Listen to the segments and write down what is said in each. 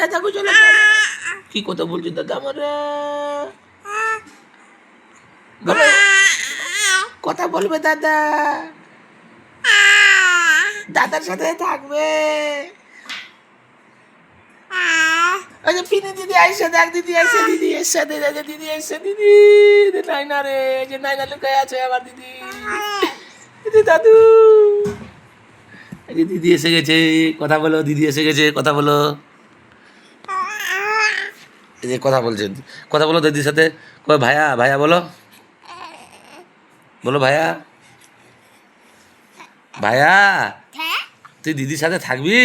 দাদাকে চলে কি কথা বলছি দাদা আমার বলো কথা বলবে দাদা দাদার সাথে থাকবে ওই যে পিনি দিদি আইসে দেখ দিদি আইসে দিদি এসে দিদি এসে দিদি নাইনা রে যে নাইনা লুকায় আছে আমার দিদি দিদি দাদু এই যে দিদি এসে গেছে কথা বলো দিদি এসে গেছে কথা বলো এই যে কথা বলো দিদির সাথে কই ভাইয়া ভাইয়া বলো বলো ভাইয়া ভাইয়া তুই দিদির সাথে থাকবি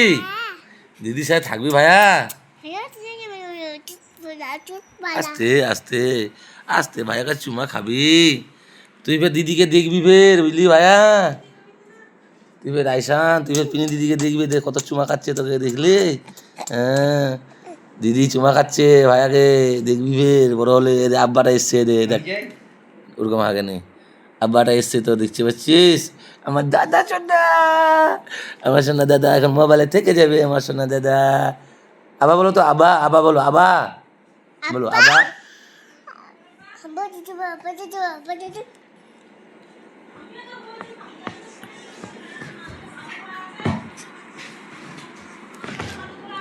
দিদির সাথে থাকবি ভাইয়া আস্তে আস্তে আস্তে ভাইয়া কাছে চুমা খাবি তুই ফের দিদিকে দেখবি ফের বুঝলি ভাইয়া তুই ফের আইসান তুই ফের পিনি দিদিকে দেখবি দেখ কত চুমা খাচ্ছে তোকে দেখলি হ্যাঁ দিদি চুমা খাচ্ছে ভাইয়াকে দেখবি ফের বড় হলে আব্বাটা এসছে দেখ ওরকম আগে নেই আব্বাটা এসছে তো দেখতে পাচ্ছিস আমার দাদা সোনা আমার সোনা দাদা এখন মোবাইলে থেকে যাবে আমার সোনা দাদা আবা বলো তো আবা আবা বলো আবা বলো আবা